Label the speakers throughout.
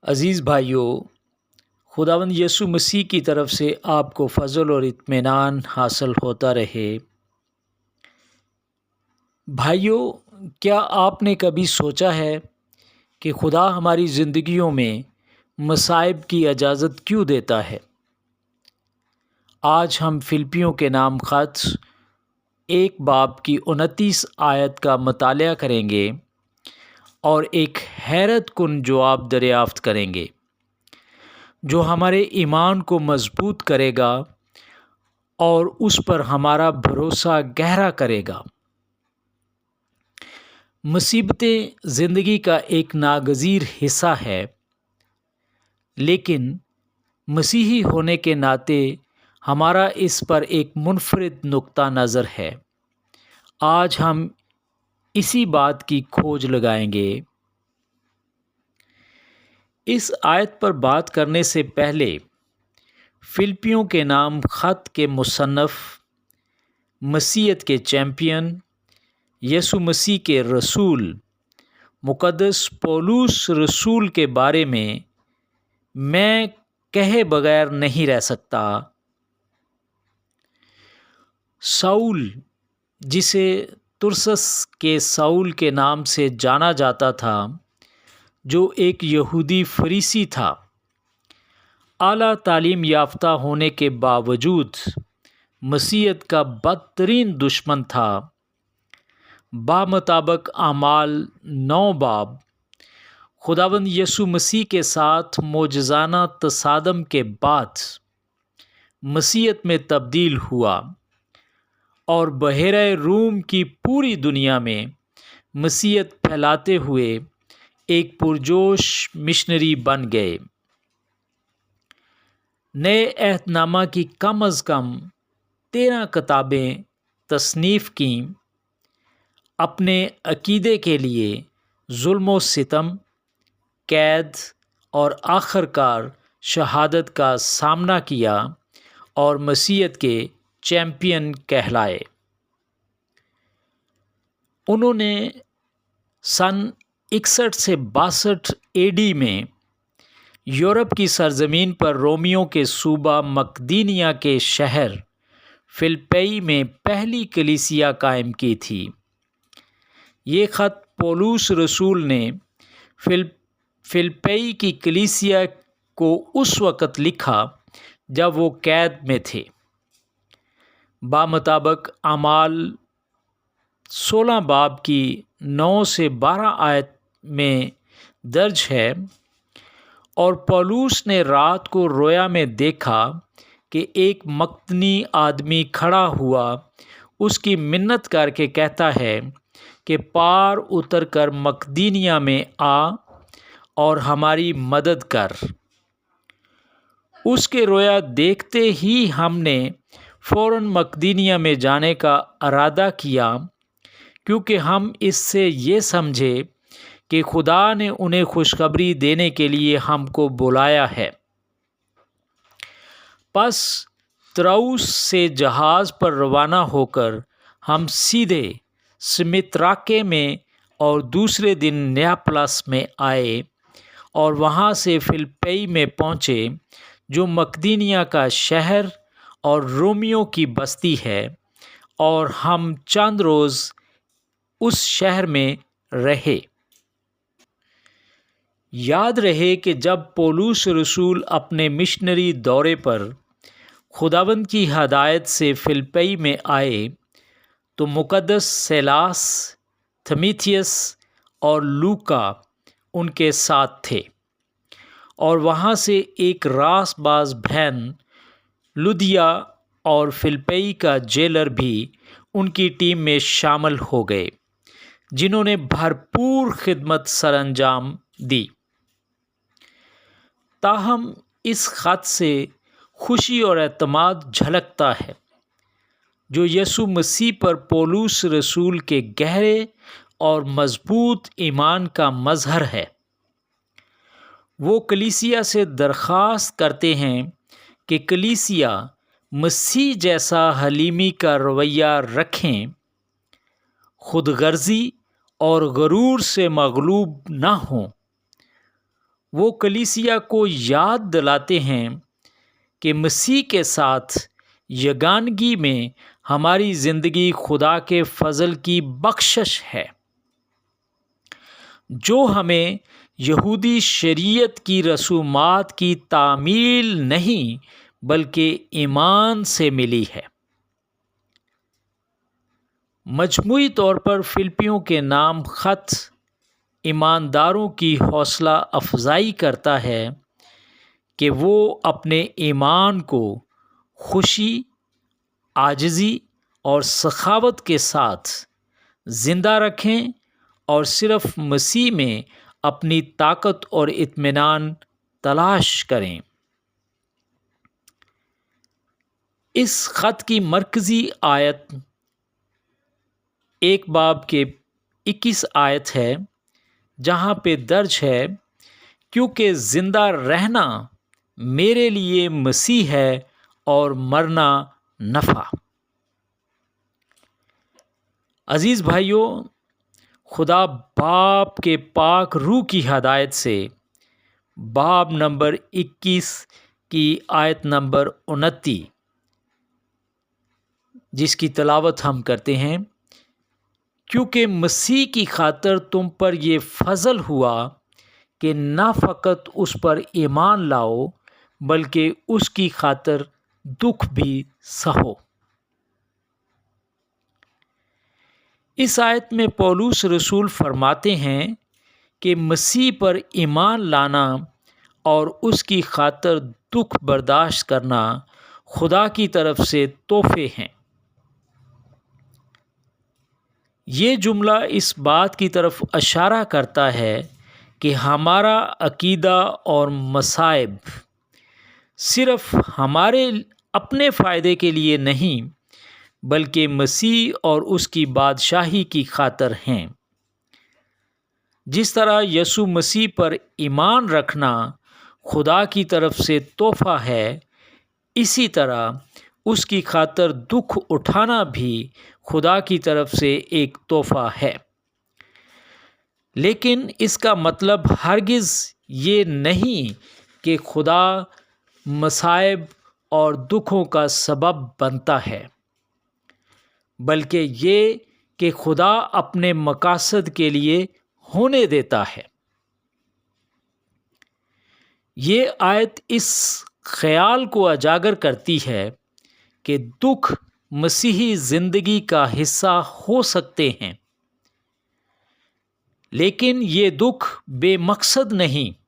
Speaker 1: عزیز بھائیوں، خداوند یسوع مسیح کی طرف سے آپ کو فضل اور اطمینان حاصل ہوتا رہے۔ بھائیوں، کیا آپ نے کبھی سوچا ہے کہ خدا ہماری زندگیوں میں مصائب کی اجازت کیوں دیتا ہے؟ آج ہم فلپیوں کے نام خط 1 باب کی 29 آیت کا مطالعہ کریں گے اور ایک حیرت کن جواب دریافت کریں گے جو ہمارے ایمان کو مضبوط کرے گا اور اس پر ہمارا بھروسہ گہرا کرے گا۔ مصیبتیں زندگی کا ایک ناگزیر حصہ ہے، لیکن مسیحی ہونے کے ناطے ہمارا اس پر ایک منفرد نقطہ نظر ہے۔ آج ہم اسی بات کی کھوج لگائیں گے۔ اس آیت پر بات کرنے سے پہلے فلپیوں کے نام خط کے مصنف، مسیحیت کے چیمپئن، یسوع مسیح کے رسول مقدس پولس رسول کے بارے میں کہے بغیر نہیں رہ سکتا۔ ساؤل، جسے ترسس کے ساؤل کے نام سے جانا جاتا تھا، جو ایک یہودی فریسی تھا، اعلیٰ تعلیم یافتہ ہونے کے باوجود مسیحیت کا بدترین دشمن تھا۔ بمطابق اعمال 9 باب، خداوند یسوع مسیح کے ساتھ معجزانہ تصادم کے بعد مسیحیت میں تبدیل ہوا اور بحیرہ روم کی پوری دنیا میں مسیحیت پھیلاتے ہوئے ایک پرجوش مشنری بن گئے۔ نئے عہد نامہ کی کم از کم 13 کتابیں تصنیف کیں۔ اپنے عقیدے کے لیے ظلم و ستم، قید اور آخر کار شہادت کا سامنا کیا اور مسیحیت کے چیمپئن کہلائے۔ انہوں نے سن 61 سے 62 AD میں یورپ کی سرزمین پر رومیوں کے صوبہ مقدونیہ کے شہر فلپئی میں پہلی کلیسیا قائم کی تھی۔ یہ خط پولس رسول نے فلپئی کی کلیسیا کو اس وقت لکھا جب وہ قید میں تھے۔ بمطابق اعمال 16 باب کی 9 سے 12 آیت میں درج ہے، اور پولس نے رات کو رویا میں دیکھا کہ ایک مقدونی آدمی کھڑا ہوا اس کی منت کر کے کہتا ہے کہ پار اتر کر مقدونیہ میں آ اور ہماری مدد کر۔ اس کے رویا دیکھتے ہی ہم نے فوراً مقدونیہ میں جانے کا ارادہ کیا، کیونکہ ہم اس سے یہ سمجھے کہ خدا نے انہیں خوشخبری دینے کے لیے ہم کو بلایا ہے۔ پس طرؤس سے جہاز پر روانہ ہو کر ہم سیدھے سمتراکے میں اور دوسرے دن نیاپلس میں آئے اور وہاں سے فلپئی میں پہنچے، جو مقدونیہ کا شہر اور رومیوں کی بستی ہے، اور ہم چند روز اس شہر میں رہے۔ یاد رہے کہ جب پولس رسول اپنے مشنری دورے پر خداوند کی ہدایت سے فلپئی میں آئے تو مقدس سیلاس، تھمیتھیس اور لوکا ان کے ساتھ تھے، اور وہاں سے ایک راست باز بہن لودیا اور فلپئی کا جیلر بھی ان کی ٹیم میں شامل ہو گئے، جنہوں نے بھرپور خدمت سر انجام دی۔ تاہم اس خط سے خوشی اور اعتماد جھلکتا ہے جو یسوع مسیح پر پولس رسول کے گہرے اور مضبوط ایمان کا مظہر ہے۔ وہ کلیسیا سے درخواست کرتے ہیں کہ کلیسیا مسیح جیسا حلیمی کا رویہ رکھیں، خود غرضی اور غرور سے مغلوب نہ ہوں۔ وہ کلیسیا کو یاد دلاتے ہیں کہ مسیح کے ساتھ یگانگی میں ہماری زندگی خدا کے فضل کی بخشش ہے، جو ہمیں یہودی شریعت کی رسومات کی تعمیل نہیں بلکہ ایمان سے ملی ہے۔ مجموعی طور پر فلپیوں کے نام خط ایمانداروں کی حوصلہ افزائی کرتا ہے کہ وہ اپنے ایمان کو خوشی، عاجزی اور سخاوت کے ساتھ زندہ رکھیں اور صرف مسیح میں اپنی طاقت اور اطمینان تلاش کریں۔ اس خط کی مرکزی آیت 1 باب کے 21 آیت ہے، جہاں پہ درج ہے، کیونکہ زندہ رہنا میرے لیے مسیح ہے اور مرنا نفع۔ عزیز بھائیوں، خدا باپ کے پاک روح کی ہدایت سے باب نمبر 21 کی آیت نمبر 29، جس کی تلاوت ہم کرتے ہیں، کیونکہ مسیح کی خاطر تم پر یہ فضل ہوا کہ نہ فقط اس پر ایمان لاؤ بلکہ اس کی خاطر دکھ بھی سہو۔ اس آیت میں پولس رسول فرماتے ہیں کہ مسیح پر ایمان لانا اور اس کی خاطر دکھ برداشت کرنا خدا کی طرف سے تحفے ہیں۔ یہ جملہ اس بات کی طرف اشارہ کرتا ہے کہ ہمارا عقیدہ اور مصائب صرف ہمارے اپنے فائدے کے لیے نہیں بلکہ مسیح اور اس کی بادشاہی کی خاطر ہیں۔ جس طرح یسوع مسیح پر ایمان رکھنا خدا کی طرف سے تحفہ ہے، اسی طرح اس کی خاطر دکھ اٹھانا بھی خدا کی طرف سے ایک تحفہ ہے۔ لیکن اس کا مطلب ہرگز یہ نہیں کہ خدا مصائب اور دکھوں کا سبب بنتا ہے، بلکہ یہ کہ خدا اپنے مقاصد کے لیے ہونے دیتا ہے۔ یہ آیت اس خیال کو اجاگر کرتی ہے کہ دکھ مسیحی زندگی کا حصہ ہو سکتے ہیں، لیکن یہ دکھ بے مقصد نہیں۔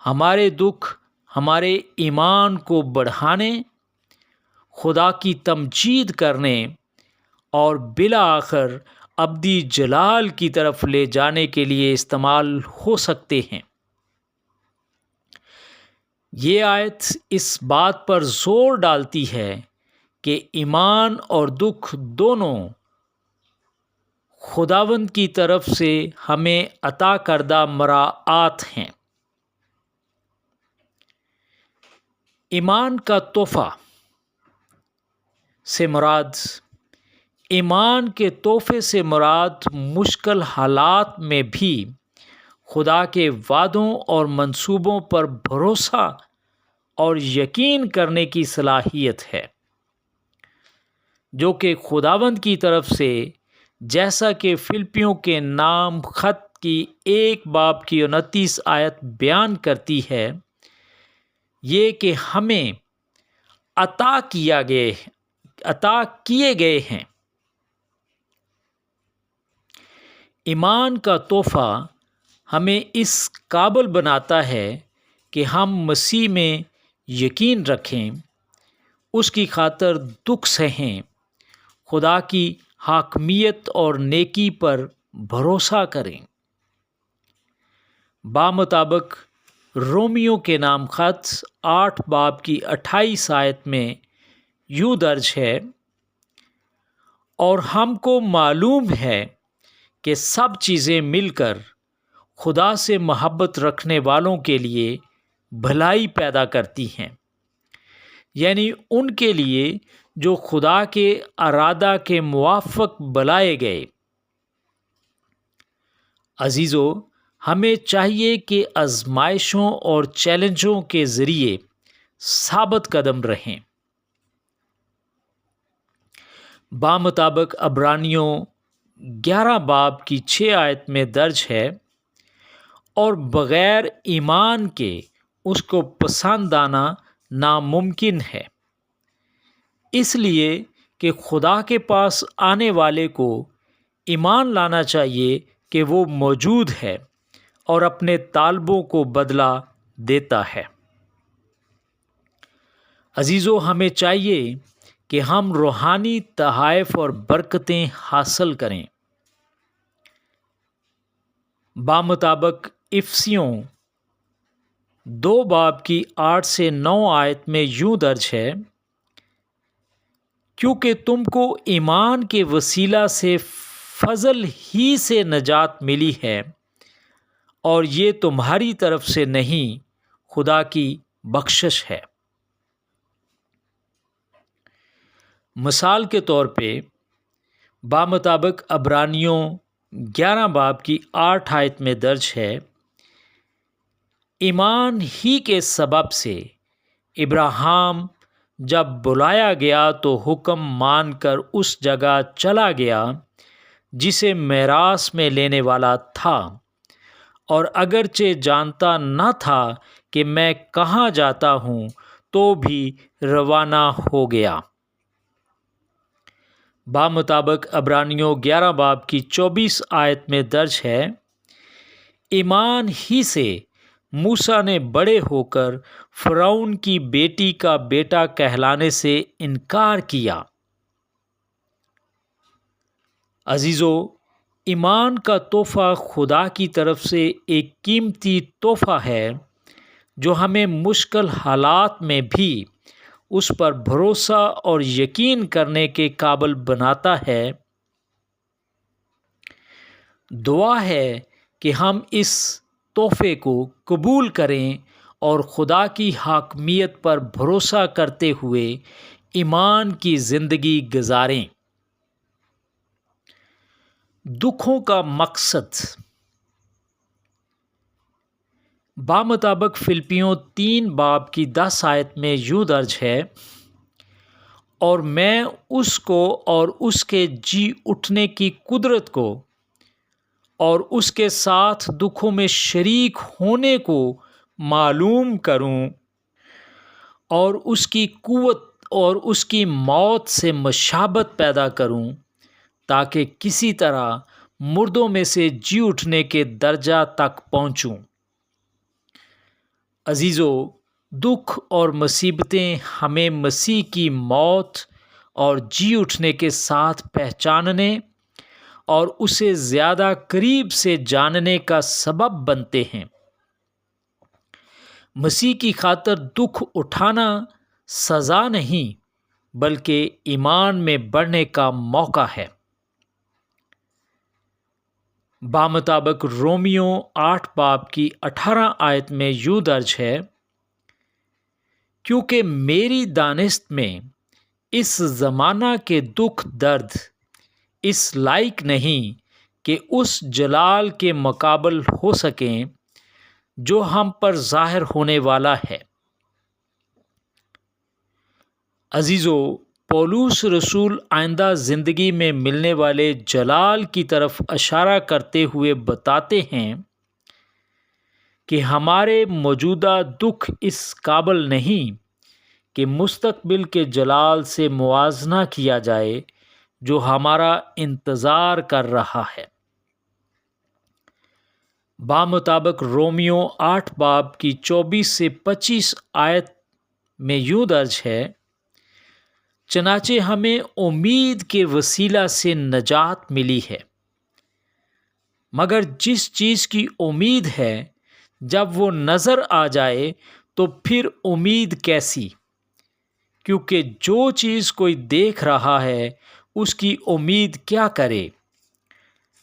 Speaker 1: ہمارے دکھ ہمارے ایمان کو بڑھانے، خدا کی تمجید کرنے اور بالآخر ابدی جلال کی طرف لے جانے کے لیے استعمال ہو سکتے ہیں۔ یہ آیت اس بات پر زور ڈالتی ہے کہ ایمان اور دکھ دونوں خداوند کی طرف سے ہمیں عطا کردہ مراعات ہیں۔ ایمان کا تحفہ سے مراد ایمان کے تحفے سے مراد مشکل حالات میں بھی خدا کے وعدوں اور منصوبوں پر بھروسہ اور یقین کرنے کی صلاحیت ہے، جو کہ خداوند کی طرف سے، جیسا کہ فلپیوں کے نام خط کی 1 باب کی 29 آیت بیان کرتی ہے، یہ کہ ہمیں عطا کیے گئے ہیں۔ ایمان کا تحفہ ہمیں اس قابل بناتا ہے کہ ہم مسیح میں یقین رکھیں، اس کی خاطر دکھ سہیں، خدا کی حاکمیت اور نیکی پر بھروسہ کریں۔ بامطابق رومیوں کے نام خط 8 باب کی 28 آیت میں یوں درج ہے، اور ہم کو معلوم ہے کہ سب چیزیں مل کر خدا سے محبت رکھنے والوں کے لیے بھلائی پیدا کرتی ہیں، یعنی ان کے لیے جو خدا کے ارادہ کے موافق بلائے گئے۔ عزیزو، ہمیں چاہیے کہ آزمائشوں اور چیلنجوں کے ذریعے ثابت قدم رہیں۔ بامطابق عبرانیوں 11 باب کی 6 آیت میں درج ہے، اور بغیر ایمان کے اس کو پسند آنا ناممکن ہے، اس لیے کہ خدا کے پاس آنے والے کو ایمان لانا چاہیے کہ وہ موجود ہے اور اپنے طالبوں کو بدلہ دیتا ہے۔ عزیزو، ہمیں چاہیے کہ ہم روحانی تحائف اور برکتیں حاصل کریں۔ بامطابق افسیوں 2 باب کی 8 سے 9 آیت میں یوں درج ہے، کیونکہ تم کو ایمان کے وسیلہ سے فضل ہی سے نجات ملی ہے، اور یہ تمہاری طرف سے نہیں، خدا کی بخشش ہے۔ مثال کے طور پہ بامطابق عبرانیوں 11 باب کی 8 آیت میں درج ہے، ایمان ہی کے سبب سے ابراہیم جب بلایا گیا تو حکم مان کر اس جگہ چلا گیا جسے میراث میں لینے والا تھا، اور اگرچہ جانتا نہ تھا کہ میں کہاں جاتا ہوں، تو بھی روانہ ہو گیا۔ بامطابق عبرانیوں 11 باب کی 24 آیت میں درج ہے، ایمان ہی سے موسیٰ نے بڑے ہو کر فرعون کی بیٹی کا بیٹا کہلانے سے انکار کیا۔ عزیزو، ایمان کا تحفہ خدا کی طرف سے ایک قیمتی تحفہ ہے جو ہمیں مشکل حالات میں بھی اس پر بھروسہ اور یقین کرنے کے قابل بناتا ہے۔ دعا ہے کہ ہم اس تحفے کو قبول کریں اور خدا کی حاکمیت پر بھروسہ کرتے ہوئے ایمان کی زندگی گزاریں۔ دکھوں کا مقصد۔ بامطابق فلپیوں 3 باب کی 10 آیت میں یوں درج ہے، اور میں اس کو اور اس کے جی اٹھنے کی قدرت کو اور اس کے ساتھ دکھوں میں شریک ہونے کو معلوم کروں، اور اس کی قوت اور اس کی موت سے مشابہت پیدا کروں، تاکہ کسی طرح مردوں میں سے جی اٹھنے کے درجہ تک پہنچوں۔ عزیزو، دکھ اور مصیبتیں ہمیں مسیح کی موت اور جی اٹھنے کے ساتھ پہچاننے اور اسے زیادہ قریب سے جاننے کا سبب بنتے ہیں۔ مسیح کی خاطر دکھ اٹھانا سزا نہیں، بلکہ ایمان میں بڑھنے کا موقع ہے۔ بامطابق رومیوں 8 باب کی 18 آیت میں یوں درج ہے، کیونکہ میری دانست میں اس زمانہ کے دکھ درد اس لائق نہیں کہ اس جلال کے مقابل ہو سکیں جو ہم پر ظاہر ہونے والا ہے۔ عزیزو، پولس رسول آئندہ زندگی میں ملنے والے جلال کی طرف اشارہ کرتے ہوئے بتاتے ہیں کہ ہمارے موجودہ دکھ اس قابل نہیں کہ مستقبل کے جلال سے موازنہ کیا جائے جو ہمارا انتظار کر رہا ہے۔ بامطابق رومیوں 8 باب کی 24 سے 25 آیت میں یوں درج ہے، چنانچہ ہمیں امید کے وسیلہ سے نجات ملی ہے، مگر جس چیز کی امید ہے جب وہ نظر آ جائے تو پھر امید کیسی؟ کیونکہ جو چیز کوئی دیکھ رہا ہے اس کی امید کیا کرے؟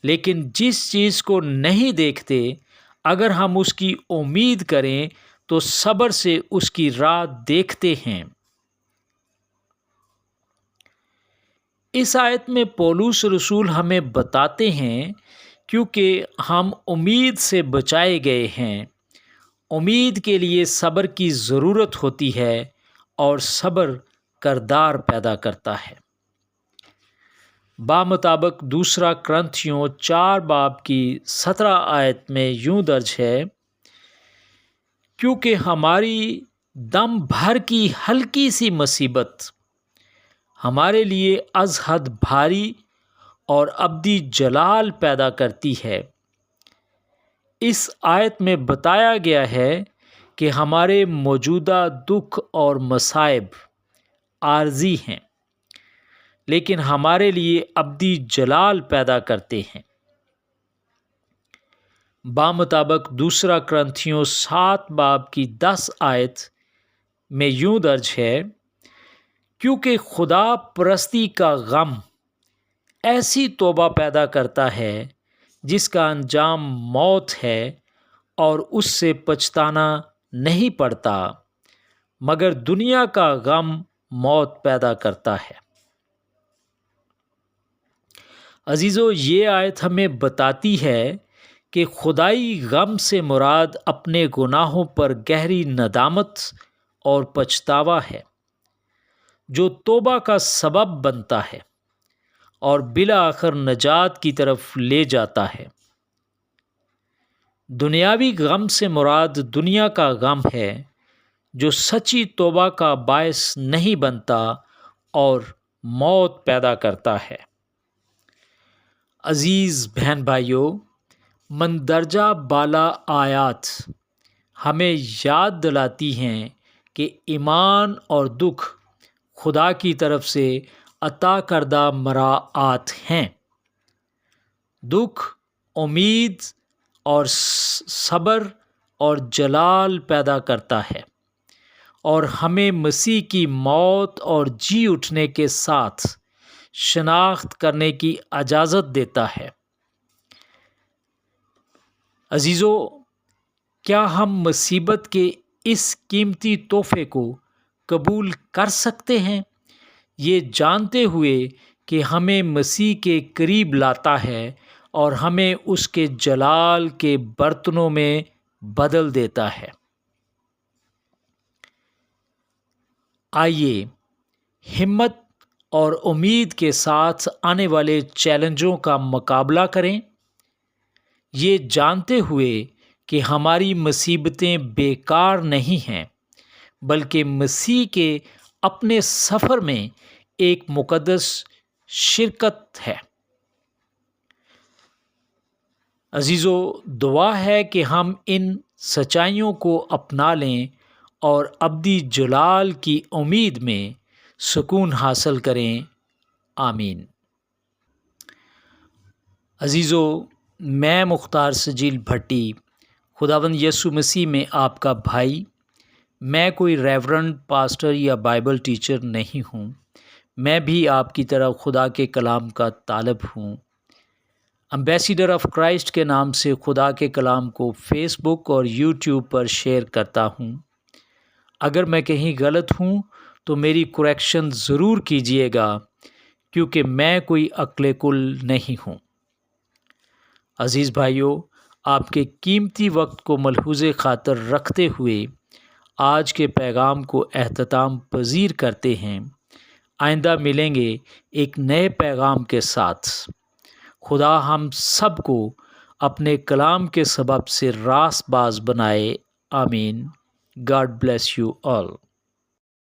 Speaker 1: لیکن جس چیز کو نہیں دیکھتے اگر ہم اس کی امید کریں تو صبر سے اس کی راہ دیکھتے ہیں۔ اس آیت میں پولس رسول ہمیں بتاتے ہیں کیونکہ ہم امید سے بچائے گئے ہیں۔ امید کے لیے صبر کی ضرورت ہوتی ہے اور صبر کردار پیدا کرتا ہے۔ بامطابق دوسرا کرنتھیوں 4 باب کی 17 آیت میں یوں درج ہے، کیونکہ ہماری دم بھر کی ہلکی سی مصیبت ہمارے لیے از حد بھاری اور ابدی جلال پیدا کرتی ہے۔ اس آیت میں بتایا گیا ہے کہ ہمارے موجودہ دکھ اور مصائب عارضی ہیں، لیکن ہمارے لیے ابدی جلال پیدا کرتے ہیں۔ بامطابق دوسرا کرنتھیوں 7 باب کی 10 آیت میں یوں درج ہے، کیونکہ خدا پرستی کا غم ایسی توبہ پیدا کرتا ہے جس کا انجام موت ہے، اور اس سے پچھتانا نہیں پڑتا، مگر دنیا کا غم موت پیدا کرتا ہے۔ عزیزو، یہ آیت ہمیں بتاتی ہے کہ خدائی غم سے مراد اپنے گناہوں پر گہری ندامت اور پچھتاوا ہے، جو توبہ کا سبب بنتا ہے اور بالآخر نجات کی طرف لے جاتا ہے۔ دنیاوی غم سے مراد دنیا کا غم ہے، جو سچی توبہ کا باعث نہیں بنتا اور موت پیدا کرتا ہے۔ عزیز بہن بھائیو، مندرجہ بالا آیات ہمیں یاد دلاتی ہیں کہ ایمان اور دکھ خدا کی طرف سے عطا کردہ مراعات ہیں۔ دکھ امید اور صبر اور جلال پیدا کرتا ہے، اور ہمیں مسیح کی موت اور جی اٹھنے کے ساتھ شناخت کرنے کی اجازت دیتا ہے۔ عزیزو، کیا ہم مصیبت کے اس قیمتی تحفے کو قبول کر سکتے ہیں، یہ جانتے ہوئے کہ ہمیں مسیح کے قریب لاتا ہے اور ہمیں اس کے جلال کے برتنوں میں بدل دیتا ہے؟ آئیے ہمت اور امید کے ساتھ آنے والے چیلنجوں کا مقابلہ کریں، یہ جانتے ہوئے کہ ہماری مصیبتیں بیکار نہیں ہیں، بلکہ مسیح کے اپنے سفر میں ایک مقدس شرکت ہے۔ عزیزو، دعا ہے کہ ہم ان سچائیوں کو اپنا لیں اور ابدی جلال کی امید میں سکون حاصل کریں۔ آمین۔ عزیزو، میں مختار سجیل بھٹی، خداوند یسوع مسیح میں آپ کا بھائی، میں کوئی ریورنڈ، پاسٹر یا بائبل ٹیچر نہیں ہوں، میں بھی آپ کی طرح خدا کے کلام کا طالب ہوں۔ ایمبیسیڈر آف کرائسٹ کے نام سے خدا کے کلام کو فیس بک اور یوٹیوب پر شیئر کرتا ہوں۔ اگر میں کہیں غلط ہوں تو میری کریکشن ضرور کیجیے گا، کیونکہ میں کوئی عقل کل نہیں ہوں۔ عزیز بھائیو، آپ کے قیمتی وقت کو ملحوظ خاطر رکھتے ہوئے آج کے پیغام کو اختتام پذیر کرتے ہیں۔ آئندہ ملیں گے ایک نئے پیغام کے ساتھ۔ خدا ہم سب کو اپنے کلام کے سبب سے راست باز بنائے۔ آمین۔ God bless you all.